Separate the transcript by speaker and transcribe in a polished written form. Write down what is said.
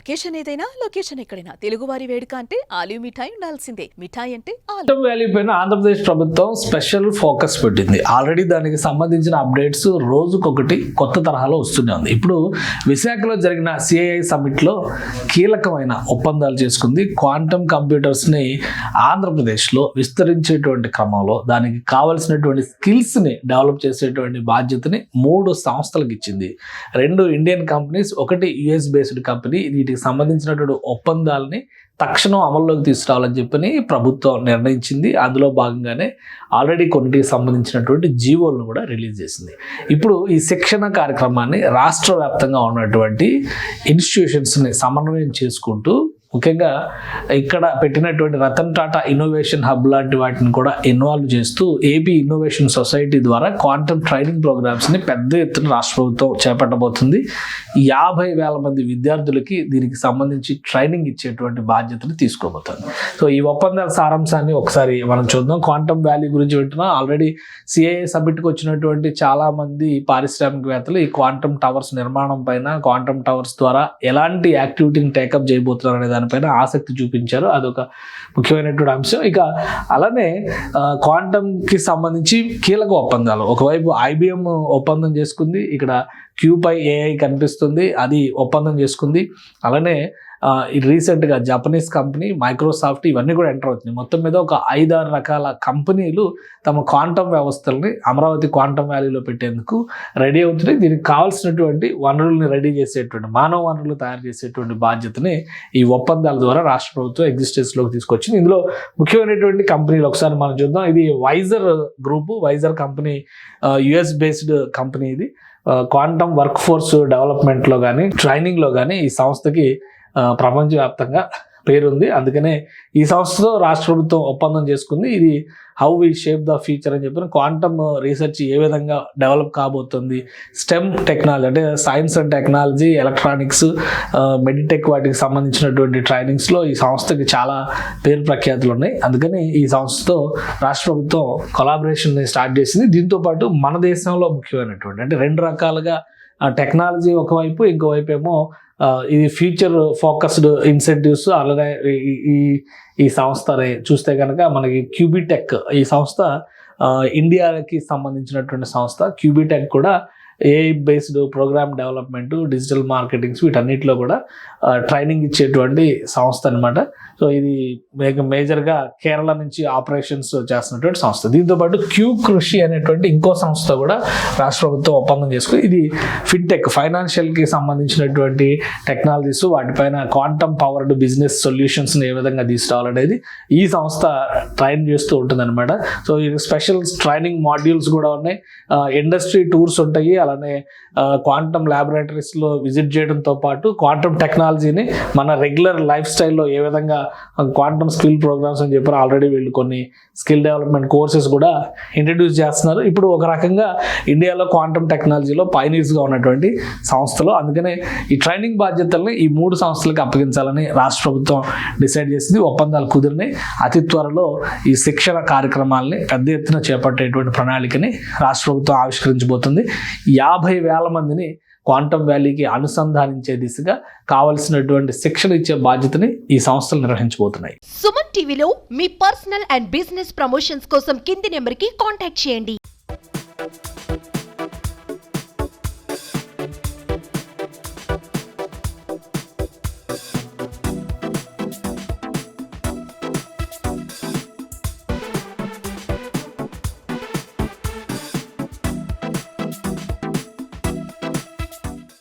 Speaker 1: Occasion ఏదైనా location ఎక్కడైనా తెలుగువారి వేడుక అంటే ఆలు మిఠాయి ఉండాల్సిందే. మిఠాయి అంటే
Speaker 2: క్వాంటమ్ వ్యాలీ పైన ఆంధ్రప్రదేశ్ ప్రభుత్వం స్పెషల్ ఫోకస్ పెట్టింది. ఆల్రెడీ దానికి సంబంధించిన అప్డేట్స్ రోజుకొకటి కొత్త తరహాలో వస్తూనే ఉంది. ఇప్పుడు విశాఖలో జరిగిన సిఐఐ సమిట్లో కీలకమైన ఒప్పందాలు చేసుకుంది. క్వాంటమ్ కంప్యూటర్స్ని ఆంధ్రప్రదేశ్లో విస్తరించేటువంటి క్రమంలో దానికి కావలసినటువంటి స్కిల్స్ని డెవలప్ చేసేటువంటి బాధ్యతని 3 సంస్థలకు ఇచ్చింది. 2 ఇండియన్ కంపెనీస్, ఒకటి యుఎస్ బేస్డ్ కంపెనీ. వీటికి సంబంధించినటువంటి ఒప్పందాలని తక్షణం అమల్లోకి తీసుకురావాలని చెప్పని ప్రభుత్వం నిర్ణయించింది. అందులో భాగంగానే ఆల్రెడీ కొన్నిటికి సంబంధించినటువంటి జీవోలను కూడా రిలీజ్ చేసింది. ఇప్పుడు ఈ శిక్షణ కార్యక్రమాన్ని రాష్ట్ర వ్యాప్తంగా ఉన్నటువంటి ఇన్స్టిట్యూషన్స్ని సమన్వయం చేసుకుంటూ ముఖ్యంగా ఇక్కడ పెట్టినటువంటి రతన్ టాటా ఇన్నోవేషన్ హబ్ లాంటి వాటిని కూడా ఇన్వాల్వ్ చేస్తూ ఏపీ ఇన్నోవేషన్ సొసైటీ ద్వారా క్వాంటమ్ ట్రైనింగ్ ప్రోగ్రామ్స్ని పెద్ద ఎత్తున రాష్ట్ర ప్రభుత్వం చేపట్టబోతుంది. 50,000 మంది విద్యార్థులకి దీనికి సంబంధించి ట్రైనింగ్ ఇచ్చేటువంటి బాధ్యతను తీసుకోబోతుంది. సో ఈ ఒప్పందాల సారాంశాన్ని ఒకసారి మనం చూద్దాం. క్వాంటమ్ వ్యాలీ గురించి వింటున్నాం. ఆల్రెడీ సిఐఐ సబ్మిట్కి వచ్చినటువంటి చాలామంది పారిశ్రామికవేత్తలు ఈ క్వాంటమ్ టవర్స్ నిర్మాణం పైన, క్వాంటమ్ టవర్స్ ద్వారా ఎలాంటి యాక్టివిటీని టేకప్ చేయబోతున్నారు అనే దానిపైన ఆసక్తి చూపించారు. అదొక ముఖ్యమైనటువంటి అంశం. ఇక అలానే క్వాంటమ్కి సంబంధించి కీలక ఒప్పందాలు, ఒకవైపు ఐబిఎం ఒప్పందం చేసుకుంది, ఇక్కడ క్యూపై ఏఐ కనిపిస్తుంది, అది ఒప్పందం చేసుకుంది. అలానే రీసెంట్గా జపనీస్ కంపెనీ మైక్రోసాఫ్ట్ ఇవన్నీ కూడా ఎంటర్ అవుతుంది. మొత్తం మీద ఒక 5-6 రకాల కంపెనీలు తమ క్వాంటమ్ వ్యవస్థల్ని అమరావతి క్వాంటమ్ వ్యాలీలో పెట్టేందుకు రెడీ అవుతున్నాయి. దీనికి కావాల్సినటువంటి వనరుల్ని రెడీ చేసేటువంటి, మానవ వనరులు తయారు చేసేటువంటి బాధ్యతని ఈ ఒప్పందాల ద్వారా రాష్ట్ర ప్రభుత్వం ఎగ్జిస్టెన్స్లోకి తీసుకొచ్చింది. ఇందులో ముఖ్యమైనటువంటి కంపెనీలు ఒకసారి మనం చూద్దాం. ఇది Wiser group. Wiser company US based company. ఇది క్వాంటమ్ వర్క్ ఫోర్స్ డెవలప్మెంట్లో కానీ ట్రైనింగ్లో కానీ ఈ సంస్థకి ప్రపంచవ్యాప్తంగా పేరుంది. అందుకనే ఈ సంస్థతో రాష్ట్ర ప్రభుత్వం ఒప్పందం చేసుకుంది. ఇది how V shape the future అని చెప్పిన క్వాంటమ్ రీసెర్చ్ ఏ విధంగా డెవలప్ కాబోతుంది, స్టెమ్ టెక్నాలజీ అంటే science and technology, electronics, meditech వాటికి సంబంధించినటువంటి ట్రైనింగ్స్లో ఈ సంస్థకి చాలా పేరు ప్రఖ్యాతులు ఉన్నాయి. అందుకని ఈ సంస్థతో రాష్ట్ర ప్రభుత్వం కొలాబరేషన్ని స్టార్ట్ చేసింది. దీంతోపాటు మన దేశంలో ముఖ్యమైనటువంటి అంటే 2 రకాలుగా టెక్నాలజీ ఒకవైపు, ఇంకోవైపు ఏమో ఇది ఫ్యూచర్ ఫోకస్డ్ ఇన్సెంటివ్స్. అలానే ఈ సంస్థని చూస్తే కనుక మనకి క్యూబిటెక్ ఈ సంస్థ ఇండియాకి సంబంధించినటువంటి సంస్థ. క్యూబిటెక్ కూడా AI based program development, digital marketings వీటన్నిటిలో కూడా ట్రైనింగ్ ఇచ్చేటువంటి సంస్థ అనమాట. సో ఇది మేజర్గా కేరళ నుంచి ఆపరేషన్స్ చేస్తున్నటువంటి సంస్థ. దీంతోపాటు క్యూ కృషి అనేటువంటి ఇంకో సంస్థ కూడా రాష్ట్ర ప్రభుత్వం ఒప్పందం చేసుకుని ఇది ఫిన్టెక్, ఫైనాన్షియల్కి సంబంధించినటువంటి టెక్నాలజీస్, వాటిపైన క్వాంటమ్ పవర్డ్ బిజినెస్ సొల్యూషన్స్ని ఏ విధంగా తీసుకురావాలనేది ఈ సంస్థ ట్రైన్ చేస్తూ ఉంటుంది అనమాట. సో ఇది స్పెషల్ ట్రైనింగ్ మాడ్యూల్స్ కూడా ఉన్నాయి, ఇండస్ట్రీ టూర్స్ ఉంటాయి. అలానే క్వాంటమ్ ల్యాబొరేటరీస్లో విజిట్ చేయడంతో పాటు క్వాంటమ్ టెక్నాలజీని మన రెగ్యులర్ లైఫ్ స్టైల్లో ఏ విధంగా క్వాంటమ్ స్కిల్ ప్రోగ్రామ్స్ అని చెప్పారు. ఆల్రెడీ వీళ్ళు కొన్ని స్కిల్ డెవలప్మెంట్ కోర్సెస్ కూడా ఇంట్రడ్యూస్ చేస్తున్నారు. ఇప్పుడు ఒక రకంగా ఇండియాలో క్వాంటమ్ టెక్నాలజీలో పైనీర్స్గా ఉన్నటువంటి సంస్థలు. అందుకనే ఈ ట్రైనింగ్ బాధ్యతల్ని ఈ 3 సంస్థలకు అప్పగించాలని రాష్ట్ర ప్రభుత్వం డిసైడ్ చేసింది. ఒప్పందాలు కుదిరినాయి. అతి త్వరలో ఈ శిక్షణ కార్యక్రమాలని పెద్ద ఎత్తున చేపట్టేటువంటి ప్రణాళికని రాష్ట్ర ప్రభుత్వం ఆవిష్కరించబోతుంది. 50,000 మందిని క్వాంటమ్ వ్యాలీకి అనుసంధానించే దిశగా కావలసినటువంటి శిక్షణ ఇచ్చే బాధ్యతని ఈ సంస్థలు నిర్వహించబోతున్నాయి.
Speaker 3: సుమన్ టీవీలో మీ పర్సనల్ అండ్ బిజినెస్ ప్రమోషన్స్ కోసం కింది నెంబర్కి కాంటాక్ట్ చేయండి.